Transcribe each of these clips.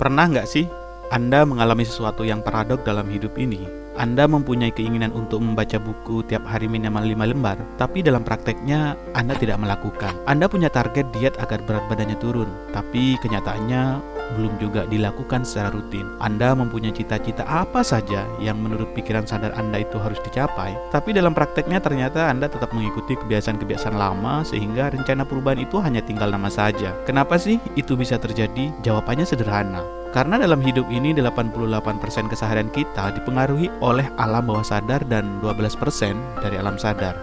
Pernah nggak sih Anda mengalami sesuatu yang paradok dalam hidup ini? Anda mempunyai keinginan untuk membaca buku tiap hari minimal 5 lembar, tapi dalam prakteknya Anda tidak melakukan. Anda punya target diet agar berat badannya turun, tapi kenyataannya belum juga dilakukan secara rutin. Anda mempunyai cita-cita apa saja yang menurut pikiran sadar Anda itu harus dicapai, tapi dalam prakteknya ternyata Anda tetap mengikuti kebiasaan-kebiasaan lama sehingga rencana perubahan itu hanya tinggal nama saja. Kenapa sih itu bisa terjadi? Jawabannya sederhana. Karena dalam hidup ini 88% keseharian kita dipengaruhi oleh alam bawah sadar dan 12% dari alam sadar.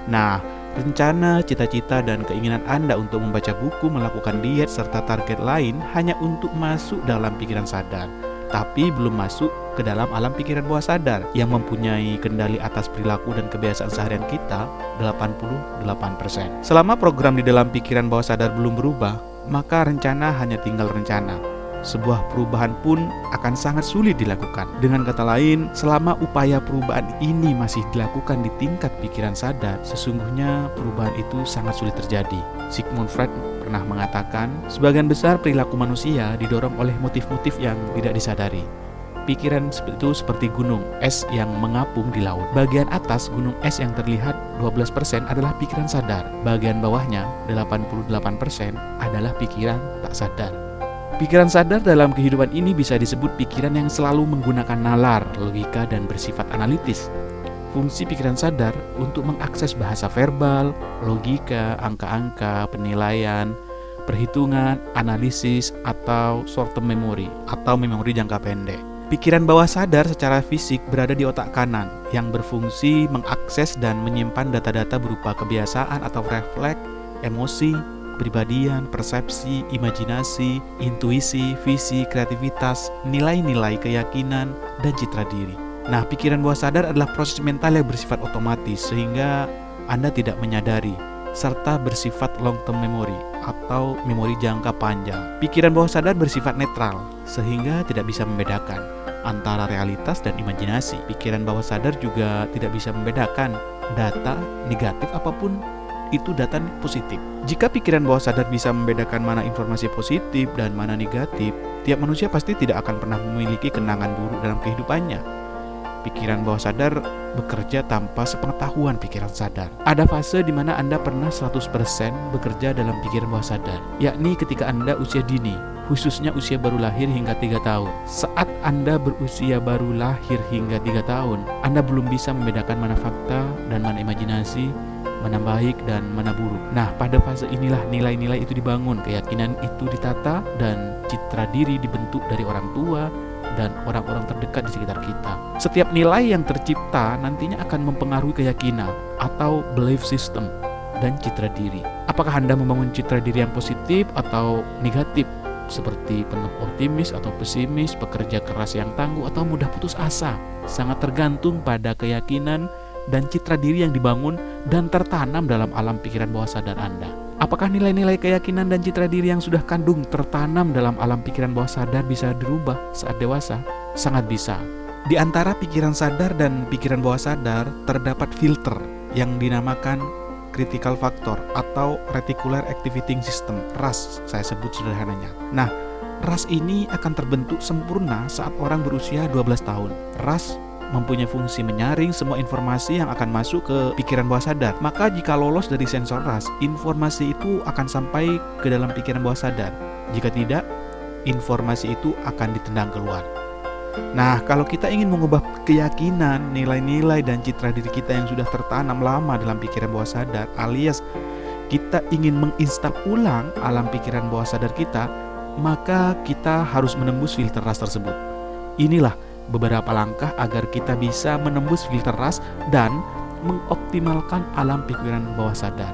Nah, rencana, cita-cita, dan keinginan Anda untuk membaca buku, melakukan diet, serta target lain hanya untuk masuk dalam pikiran sadar, tapi belum masuk ke dalam alam pikiran bawah sadar yang mempunyai kendali atas perilaku dan kebiasaan seharian kita 88%. Selama program di dalam pikiran bawah sadar belum berubah, maka rencana hanya tinggal rencana. Sebuah perubahan pun akan sangat sulit dilakukan. Dengan kata lain, selama upaya perubahan ini masih dilakukan di tingkat pikiran sadar, sesungguhnya perubahan itu sangat sulit terjadi. Sigmund Freud pernah mengatakan, sebagian besar perilaku manusia didorong oleh motif-motif yang tidak disadari. Pikiran itu seperti gunung es yang mengapung di laut. Bagian atas gunung es yang terlihat 12% adalah pikiran sadar. Bagian bawahnya 88% adalah pikiran tak sadar. Pikiran sadar dalam kehidupan ini bisa disebut pikiran yang selalu menggunakan nalar, logika, dan bersifat analitis. Fungsi pikiran sadar untuk mengakses bahasa verbal, logika, angka-angka, penilaian, perhitungan, analisis, atau short term memory atau memori jangka pendek. Pikiran bawah sadar secara fisik berada di otak kanan yang berfungsi mengakses dan menyimpan data-data berupa kebiasaan atau refleks, emosi, kepribadian, persepsi, imajinasi, intuisi, visi, kreativitas, nilai-nilai, keyakinan, dan citra diri. Nah, pikiran bawah sadar adalah proses mental yang bersifat otomatis sehingga Anda tidak menyadari, serta bersifat long term memory atau memori jangka panjang. Pikiran bawah sadar bersifat netral sehingga tidak bisa membedakan antara realitas dan imajinasi. Pikiran bawah sadar juga tidak bisa membedakan data negatif apapun itu data positif. Jika pikiran bawah sadar bisa membedakan mana informasi positif dan mana negatif, tiap manusia pasti tidak akan pernah memiliki kenangan buruk dalam kehidupannya. Pikiran bawah sadar bekerja tanpa sepengetahuan pikiran sadar. Ada fase di mana Anda pernah 100% bekerja dalam pikiran bawah sadar, yakni ketika Anda usia dini, khususnya usia baru lahir hingga 3 tahun. Saat Anda berusia baru lahir hingga 3 tahun, Anda belum bisa membedakan mana fakta dan mana imajinasi, mana baik dan mana buruk. Nah, pada fase inilah nilai-nilai itu dibangun, keyakinan itu ditata, dan citra diri dibentuk dari orang tua dan orang-orang terdekat di sekitar kita. Setiap nilai yang tercipta nantinya akan mempengaruhi keyakinan atau belief system dan citra diri. Apakah Anda membangun citra diri yang positif atau negatif, seperti penuh optimis atau pesimis, pekerja keras yang tangguh atau mudah putus asa? Sangat tergantung pada keyakinan dan citra diri yang dibangun dan tertanam dalam alam pikiran bawah sadar Anda. Apakah nilai-nilai keyakinan dan citra diri yang sudah kandung tertanam dalam alam pikiran bawah sadar bisa dirubah saat dewasa? Sangat bisa. Di antara pikiran sadar dan pikiran bawah sadar terdapat filter yang dinamakan critical factor atau reticular activating system, RAS saya sebut sederhananya. Nah, RAS ini akan terbentuk sempurna saat orang berusia 12 tahun. RAS mempunyai fungsi menyaring semua informasi yang akan masuk ke pikiran bawah sadar. Maka jika lolos dari sensor RAS, informasi itu akan sampai ke dalam pikiran bawah sadar. Jika tidak, informasi itu akan ditendang keluar. Nah, kalau kita ingin mengubah keyakinan, nilai-nilai, dan citra diri kita yang sudah tertanam lama dalam pikiran bawah sadar, alias kita ingin menginstal ulang alam pikiran bawah sadar kita, maka kita harus menembus filter RAS tersebut. Inilah beberapa langkah agar kita bisa menembus filter RAS dan mengoptimalkan alam pikiran bawah sadar.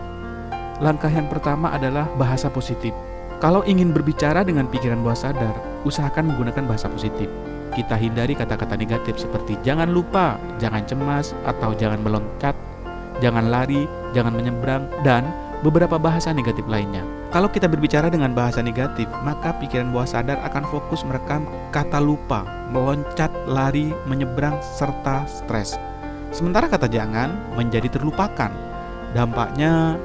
Langkah yang pertama adalah bahasa positif. Kalau ingin berbicara dengan pikiran bawah sadar, usahakan menggunakan bahasa positif. Kita hindari kata-kata negatif seperti jangan lupa, jangan cemas, atau jangan meloncat, jangan lari, jangan menyeberang, dan beberapa bahasa negatif lainnya. Kalau kita berbicara dengan bahasa negatif, maka pikiran bawah sadar akan fokus merekam kata lupa, meloncat, lari, menyeberang, serta stres. Sementara kata jangan menjadi terlupakan. Dampaknya,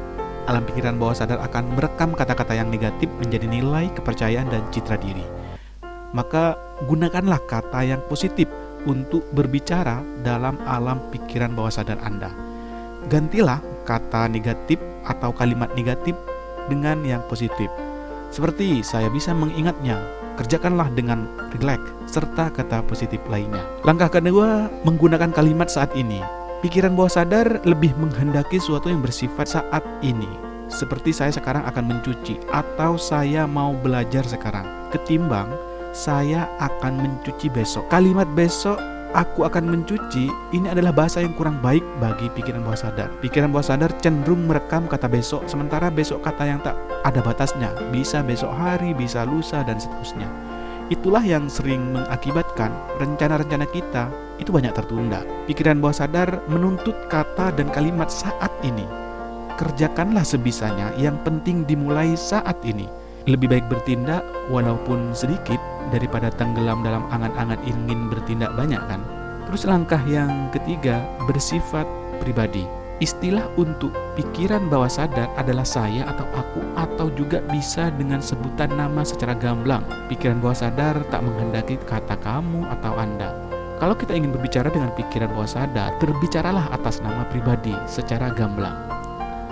alam pikiran bawah sadar akan merekam kata-kata yang negatif menjadi nilai, kepercayaan, dan citra diri. maka gunakanlah kata yang positif untuk berbicara dalam alam pikiran bawah sadar Anda. Gantilah kata negatif atau kalimat negatif dengan yang positif. Seperti saya bisa mengingatnya, kerjakanlah dengan relax, serta kata positif lainnya. Langkah kedua, menggunakan kalimat saat ini. Pikiran bawah sadar lebih menghendaki sesuatu yang bersifat saat ini. Seperti saya sekarang akan mencuci, atau saya mau belajar sekarang, ketimbang saya akan mencuci besok. Kalimat besok, aku akan mencuci, ini adalah bahasa yang kurang baik bagi pikiran bawah sadar. Pikiran bawah sadar cenderung merekam kata besok, sementara besok kata yang tak ada batasnya. Bisa besok hari, bisa lusa, dan seterusnya. Itulah yang sering mengakibatkan rencana-rencana kita itu banyak tertunda. Pikiran bawah sadar menuntut kata dan kalimat saat ini. Kerjakanlah sebisanya, yang penting dimulai saat ini. Lebih baik bertindak walaupun sedikit daripada tenggelam dalam angan-angan ingin bertindak banyak, kan? Terus langkah yang ketiga, bersifat pribadi. Istilah untuk pikiran bawah sadar adalah saya atau aku, atau juga bisa dengan sebutan nama secara gamblang. Pikiran bawah sadar tak menghendaki kata kamu atau Anda. Kalau kita ingin berbicara dengan pikiran bawah sadar, berbicaralah atas nama pribadi secara gamblang.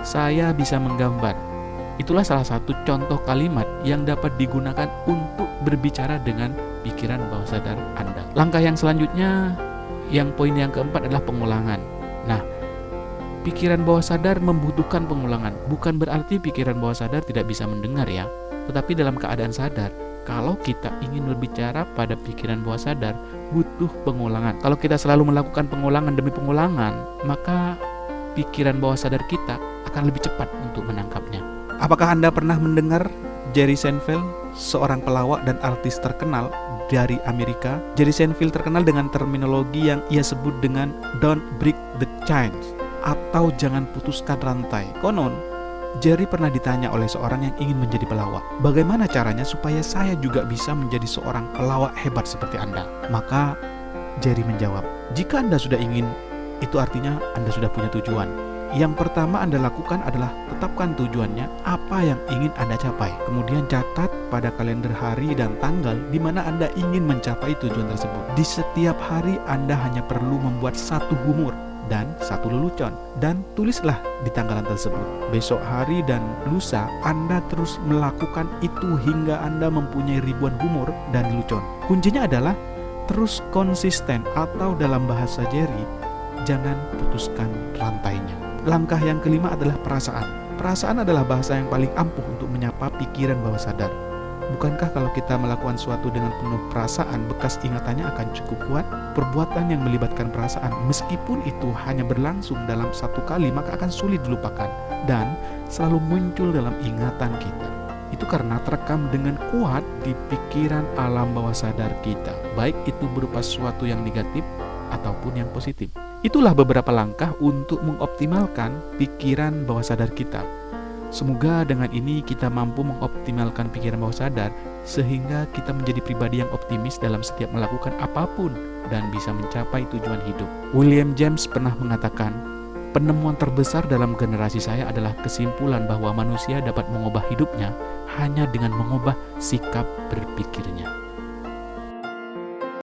Saya bisa menggambar. Itulah salah satu contoh kalimat yang dapat digunakan untuk berbicara dengan pikiran bawah sadar Anda. Langkah yang selanjutnya, yang poin yang keempat adalah pengulangan. Nah, pikiran bawah sadar membutuhkan pengulangan. Bukan berarti pikiran bawah sadar tidak bisa mendengar ya, tetapi dalam keadaan sadar. Kalau kita ingin berbicara pada pikiran bawah sadar, butuh pengulangan. Kalau kita selalu melakukan pengulangan demi pengulangan, maka pikiran bawah sadar kita akan lebih cepat untuk menangkapnya. Apakah Anda pernah mendengar Jerry Seinfeld, seorang pelawak dan artis terkenal dari Amerika? Jerry Seinfeld terkenal dengan terminologi yang ia sebut dengan "don't break the chains" atau jangan putuskan rantai. Konon, Jerry pernah ditanya oleh seorang yang ingin menjadi pelawak, bagaimana caranya supaya saya juga bisa menjadi seorang pelawak hebat seperti Anda? Maka Jerry menjawab, jika Anda sudah ingin, itu artinya Anda sudah punya tujuan. Yang pertama Anda lakukan adalah tetapkan tujuannya, apa yang ingin Anda capai. Kemudian catat pada kalender hari dan tanggal di mana Anda ingin mencapai tujuan tersebut. Di setiap hari Anda hanya perlu membuat satu humor dan satu lelucon, dan tulislah di tanggalan tersebut. Besok hari dan lusa Anda terus melakukan itu hingga Anda mempunyai ribuan humor dan lelucon. Kuncinya adalah terus konsisten, atau dalam bahasa Jerry, jangan putuskan rantainya. Langkah yang kelima adalah perasaan. Perasaan adalah bahasa yang paling ampuh untuk menyapa pikiran bawah sadar. Bukankah kalau kita melakukan sesuatu dengan penuh perasaan, bekas ingatannya akan cukup kuat? Perbuatan yang melibatkan perasaan, meskipun itu hanya berlangsung dalam satu kali, maka akan sulit dilupakan dan selalu muncul dalam ingatan kita. Itu karena terekam dengan kuat di pikiran alam bawah sadar kita, baik itu berupa sesuatu yang negatif ataupun yang positif. Itulah beberapa langkah untuk mengoptimalkan pikiran bawah sadar kita. Semoga dengan ini kita mampu mengoptimalkan pikiran bawah sadar sehingga kita menjadi pribadi yang optimis dalam setiap melakukan apapun dan bisa mencapai tujuan hidup. William James pernah mengatakan, penemuan terbesar dalam generasi saya adalah kesimpulan bahwa manusia dapat mengubah hidupnya hanya dengan mengubah sikap berpikirnya.